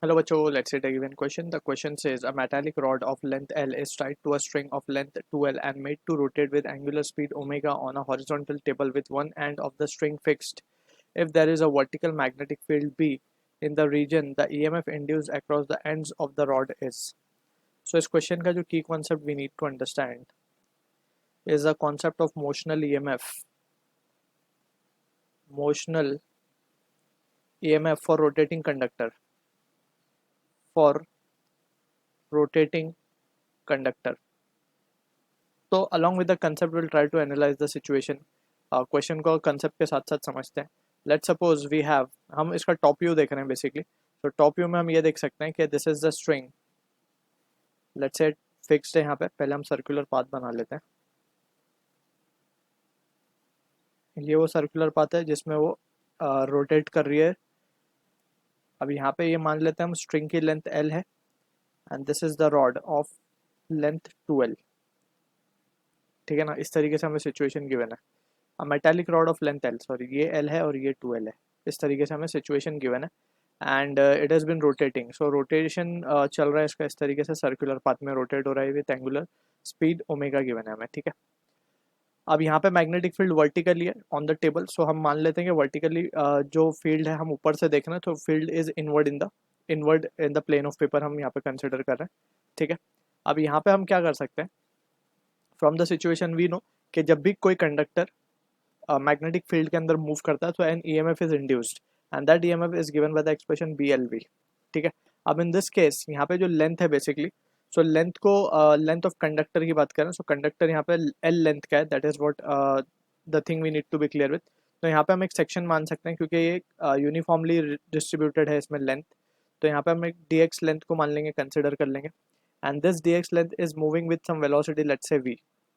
Hello बच्चों, let's take a given question. The question says a metallic rod of length L is tied to a string of length 2L and made to rotate with angular speed omega on a horizontal table with one end of the string fixed. If there is a vertical magnetic field B in the region, the EMF induced across the ends of the rod is. So इस question का जो key concept we need to understand is the concept of motional EMF. Motional EMF for rotating conductor. For rotating conductor. तो along with the concept will try to analyse the situation. Question को concept के साथ साथ समझते हैं. Let suppose we have, हम इसका top view देख रहे हैं बेसिकली. तो टॉप व्यू में हम ये देख सकते हैं कि this is the string. Let's say fixed है यहाँ पे. पहले हम सर्कुलर पाथ बना लेते हैं. ये वो सर्कुलर पाथ है जिसमें वो रोटेट कर रही है. अब यहाँ पे ये मान लेते हैं हम स्ट्रिंग की लेंथ L है and this is the rod of length 2L. ठीक है ना. इस तरीके से हमें सिचुएशन गिवन है. Metallic rod of length L, sorry ये L है और ये 2L है. इस तरीके से हमें सिचुएशन गिवन है and it has been rotating. So rotation चल रहा है इसका इस तरीके से. सर्कुलर पाथ में रोटेट हो रहा है with angular speed omega given है हमें. ठीक है. अब यहाँ पे मैग्नेटिक फील्ड वर्टिकली है ऑन द टेबल. सो हम मान लेते हैं कि वर्टिकली जो फील्ड है हम ऊपर से देख रहे हैं तो field is inward in the plane of paper हम यहाँ पे कंसिडर कर रहे हैं. ठीक है. अब यहाँ पे हम क्या कर सकते हैं. From the situation we know कि जब भी कोई कंडक्टर मैग्नेटिक फील्ड के अंदर मूव करता है तो an EMF is induced and that EMF is given by the expression BLV. ठीक है. अब इन दिस केस यहाँ पे जो लेंथ है बेसिकली, सो लेंथ को लेंथ ऑफ कंडक्टर की बात करें. सो कंडक्टर यहाँ पे L लेंथ का है. That is what the thing we need to be clear with. तो यहाँ पे हम एक सेक्शन मान सकते हैं क्योंकि ये यूनिफॉर्मली डिस्ट्रीब्यूटेड है इसमें लेंथ. तो यहाँ पे हम एक dx लेंथ को मान लेंगे, कंसिडर कर लेंगे. And this dx length is moving with some velocity let's say v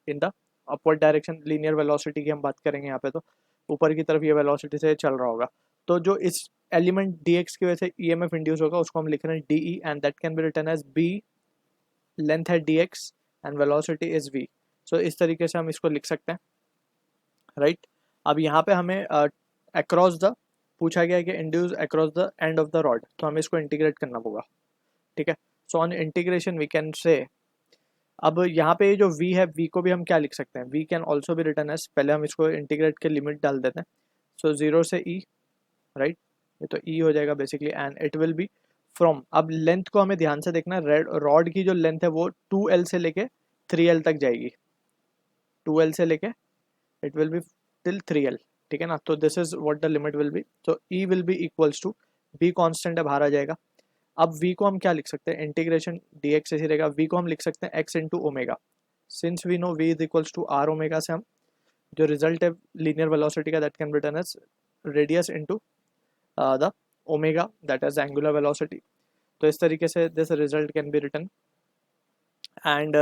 in the upward direction. Linear velocity की हम बात करेंगे यहाँ पे. तो ऊपर की तरफ ये वेलोसिटी से चल रहा होगा. तो जो इस एलिमेंट dx की वजह से ईएमएफ इंड्यूस होगा उसको हम लिख रहे हैं DE and that can be written as b. Length है dx and velocity is v. So इस तरीके से हम इसको लिख सकते हैं. राइट. अब यहाँ पे हमें अक्रॉस द पूछा गया है कि induce across the end of the rod. तो हमें इसको इंटीग्रेट करना होगा. ठीक है. So on integration we can say, अब यहाँ पे जो v है v को भी हम क्या लिख सकते हैं. v कैन ऑल्सो भी रिटर्न एज, पहले हम इसको इंटीग्रेट के लिमिट डाल देते हैं. सो 0 से e. राइट. ये तो e हो जाएगा basically and it will be from, अब लेंथ को हमें ध्यान से देखना है. रॉड की जो लेंथ है वो 2L से लेके 3L तक जाएगी. 2L से लेके it will be till 3L. ठीक है ना. तो this is what the limit will be. तो e will be equals to, b constant है बाहर आ जाएगा. अब v को हम क्या लिख सकते हैं. इंटीग्रेशन dx ऐसे रहेगा. v को हम लिख सकते हैं x into omega. Since we know v is equals to r omega से हम जो रिजल्ट है लीनियर वेलोसिटी का that can be written as radius into the omega that is angular velocity. तो इस तरीके से this result can be written and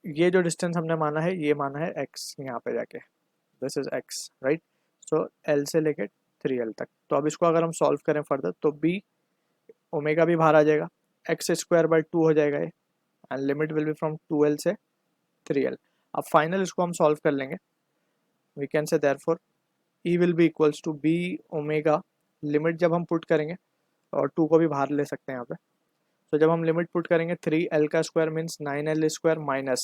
ये जो डिस्टेंस हमने माना है ये माना है x यहाँ पे जाके. This is x. Right. So L से लेके 3L तक. तो अब इसको अगर हम सॉल्व करें फर्दर तो b ओमेगा भी बाहर आ जाएगा. एक्स स्क्वायर बाई 2 हो जाएगा ये and limit will B from 2L से 3L. अब फाइनल इसको हम सॉल्व कर लेंगे. We can say therefore E will be equals to b omega. Limit जब हम पुट करेंगे और 2 को भी बाहर ले सकते हैं यहाँ पे. तो जब हम लिमिट पुट करेंगे 3L का square means 9L square minus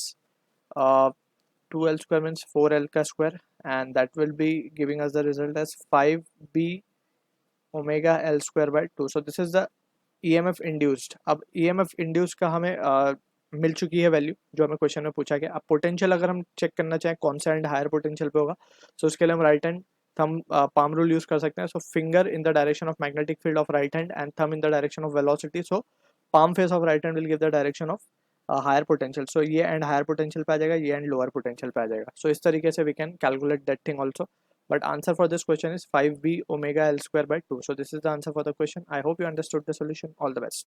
2L square means 4L का square and that will be giving us the result as 5b omega L square by 2. So this is the EMF induced. अब EMF induced का हमें मिल चुकी है value जो हमें question में पूछा गया. अब पोटेंशियल अगर हम चेक करना चाहें कौन सा एंड हायर पोटेंशियल पे होगा, सो उसके लिए हम right hand thumb palm rule use कर सकते हैं. So finger in the direction of magnetic field of right hand and thumb in the direction of velocity. So palm face of right hand will give the direction of higher potential. So ये end higher potential पे आ जाएगा, ये and lower potential पे आ जाएगा. सो इस तरीके से we can calculate that thing also. But answer for this question is 5b omega L square by 2. So this is the answer for the question. I hope you understood the solution. All the best.